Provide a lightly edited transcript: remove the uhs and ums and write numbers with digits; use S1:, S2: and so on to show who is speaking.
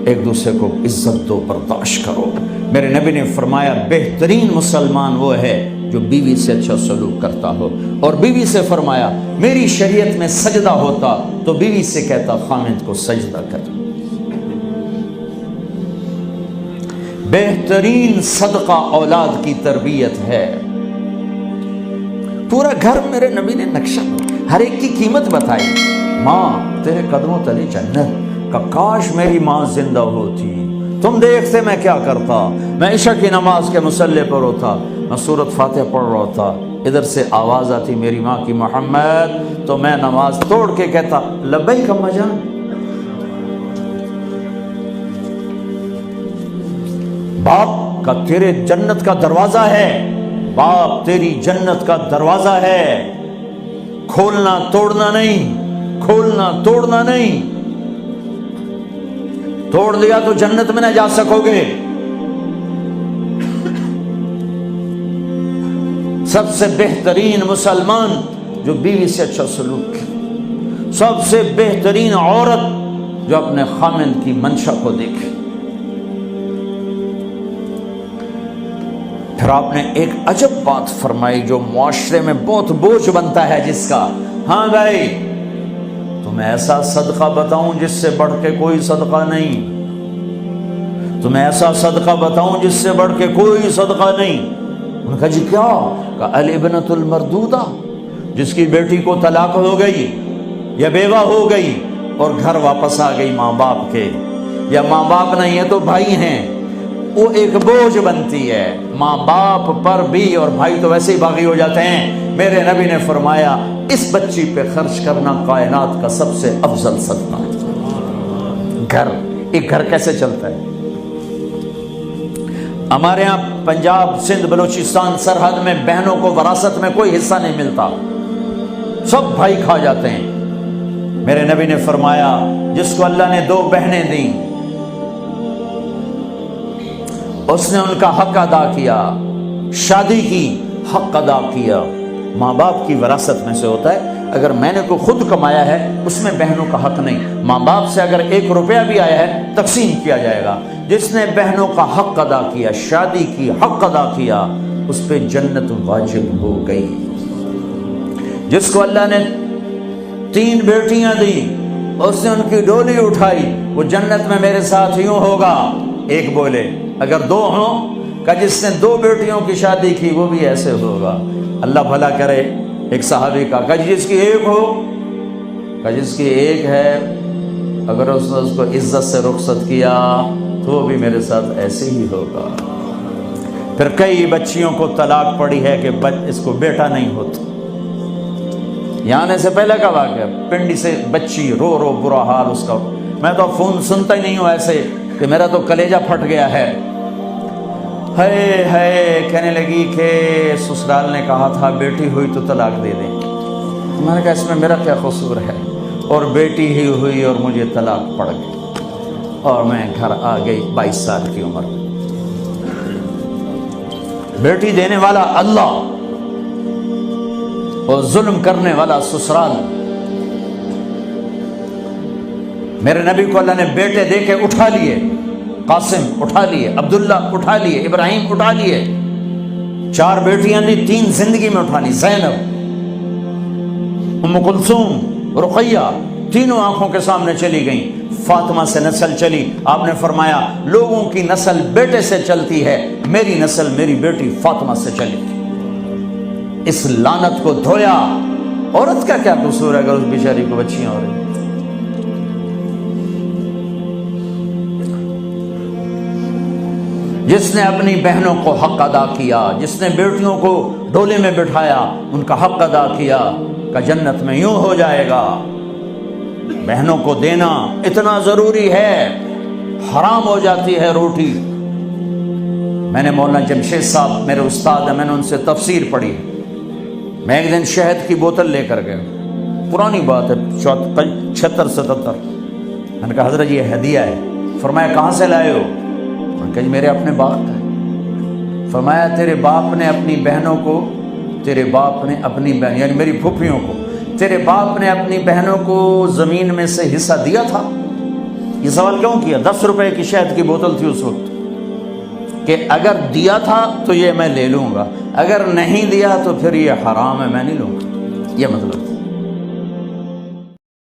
S1: ایک دوسرے کو عزت دو، برداشت کرو۔ میرے نبی نے فرمایا بہترین مسلمان وہ ہے جو بیوی سے اچھا سلوک کرتا ہو، اور بیوی سے فرمایا میری شریعت میں سجدہ ہوتا تو بیوی سے کہتا خامد کو سجدہ کر۔ بہترین صدقہ اولاد کی تربیت ہے۔ پورا گھر میرے نبی نے نقشہ، ہر ایک کی قیمت بتائی۔ ماں تیرے قدموں تلے جنت، کہ کاش میری ماں زندہ ہوتی، تم دیکھتے میں کیا کرتا، میں عشاء کی نماز کے مصلی پر ہوتا، میں سورۃ فاتحہ پڑھ رہا ہوتا، ادھر سے آواز آتی میری ماں کی محمد، تو میں نماز توڑ کے کہتا لبیک اماں جان۔ باپ کا تیرے جنت کا دروازہ ہے، باپ تیری جنت کا دروازہ ہے، کھولنا توڑنا نہیں، کھولنا توڑنا نہیں، توڑ دیا تو جنت میں نہ جا سکو گے۔ سب سے بہترین مسلمان جو بیوی سے اچھا سلوک کرے، سب سے بہترین عورت جو اپنے خامند کی منشا کو دیکھے۔ پھر آپ نے ایک عجب بات فرمائی جو معاشرے میں بہت بوجھ بنتا ہے جس کا، ہاں بھائی تمہیں ایسا صدقہ بتاؤں جس سے بڑھ کے کوئی صدقہ نہیں، تمہیں ایسا صدقہ بتاؤں جس سے بڑھ کے کوئی صدقہ نہیں۔ انہوں نے کہا جی کیا؟ کہا الابنۃ المردودہ، جس کی بیٹی کو طلاق ہو گئی یا بیوہ ہو گئی اور گھر واپس آ گئی ماں باپ کے، یا ماں باپ نہیں ہے تو بھائی ہیں، وہ ایک بوجھ بنتی ہے ماں باپ پر بھی، اور بھائی تو ویسے ہی باغی ہو جاتے ہیں۔ میرے نبی نے فرمایا اس بچی پہ خرچ کرنا کائنات کا سب سے افضل صدقہ ہے۔ گھر، ایک گھر کیسے چلتا ہے؟ ہمارے ہاں پنجاب سندھ بلوچستان سرحد میں بہنوں کو وراثت میں کوئی حصہ نہیں ملتا، سب بھائی کھا جاتے ہیں۔ میرے نبی نے فرمایا جس کو اللہ نے 2 بہنیں دیں اس نے ان کا حق ادا کیا، شادی کی حق ادا کیا۔ ماں باپ کی وراثت میں سے ہوتا ہے، اگر میں نے کوئی خود کمایا ہے اس میں بہنوں کا حق نہیں، ماں باپ سے اگر 1 روپیہ بھی آیا ہے تقسیم کیا جائے گا۔ جس نے بہنوں کا حق ادا کیا، شادی کی حق ادا کیا، اس پہ جنت واجب ہو گئی۔ جس کو اللہ نے 3 بیٹیاں دی اس نے ان کی ڈولی اٹھائی، وہ جنت میں میرے ساتھ یوں ہوگا۔ ایک بولے اگر 2 ہوں، کہ جس نے 2 بیٹیوں کی شادی کی وہ بھی ایسے ہوگا۔ اللہ بھلا کرے۔ ایک صحابی کا کہ جس کی 1 ہو، کہ جس کی 1 ہے، اگر اس نے اس کو عزت سے رخصت کیا تو وہ بھی میرے ساتھ ایسے ہی ہوگا۔ پھر کئی بچیوں کو طلاق پڑی ہے کہ اس کو بیٹا نہیں ہوتا۔ یہاں آنے سے پہلے کا واقعہ، پنڈی سے بچی رو رو برا حال اس کا، میں تو فون سنتا ہی نہیں ہوں ایسے کہ میرا تو کلیجہ پھٹ گیا ہے۔ ہے کہنے لگی کہ سسرال نے کہا تھا بیٹی ہوئی تو طلاق دے دیں۔ میں نے کہا اس میں میرا کیا قصور ہے، اور بیٹی ہی ہوئی اور مجھے طلاق پڑ گئی، اور میں گھر آ گئی 22 سال کی عمر میں۔ بیٹی دینے والا اللہ اور ظلم کرنے والا سسرال۔ میرے نبی کو اللہ نے بیٹے دے کے اٹھا لیے، قاسم اٹھا لیے، عبداللہ اٹھا لیے، ابراہیم اٹھا لیے، 4 بیٹیاں دی، 3 زندگی میں اٹھا لی، زینب، ام کلثوم، رقیہ، تینوں آنکھوں کے سامنے چلی گئیں۔ فاطمہ سے نسل چلی، آپ نے فرمایا لوگوں کی نسل بیٹے سے چلتی ہے، میری نسل میری بیٹی فاطمہ سے چلی۔ اس لعنت کو دھویا۔ عورت کا کیا قصور ہے اگر اس بیچاری کو بچیاں ہو رہی؟ جس نے اپنی بہنوں کو حق ادا کیا، جس نے بیٹیوں کو ڈولے میں بٹھایا، ان کا حق ادا کیا، کہ جنت میں یوں ہو جائے گا۔ بہنوں کو دینا اتنا ضروری ہے، حرام ہو جاتی ہے روٹی۔ میں نے مولانا جمشید صاحب میرے استاد ہیں، میں نے ان سے تفسیر پڑھی۔ میں ایک دن شہد کی بوتل لے کر گیا، پرانی بات ہے 76-77۔ میں نے کہا حضرت یہ ہدیہ ہے۔ فرمایا کہاں سے لائے ہو؟ میں نے کہا جی میرے اپنے باپ کا ہے۔ فرمایا تیرے باپ نے اپنی بہنوں کو، تیرے باپ نے اپنی بہن یعنی میری پھوپھیوں کو، تیرے باپ نے اپنی بہنوں کو زمین میں سے حصہ دیا تھا؟ یہ سوال کیوں کیا؟ 10 روپے کی شہد کی بوتل تھی اس وقت، کہ اگر دیا تھا تو یہ میں لے لوں گا، اگر نہیں دیا تو پھر یہ حرام ہے، میں نہیں لوں گا، یہ مطلب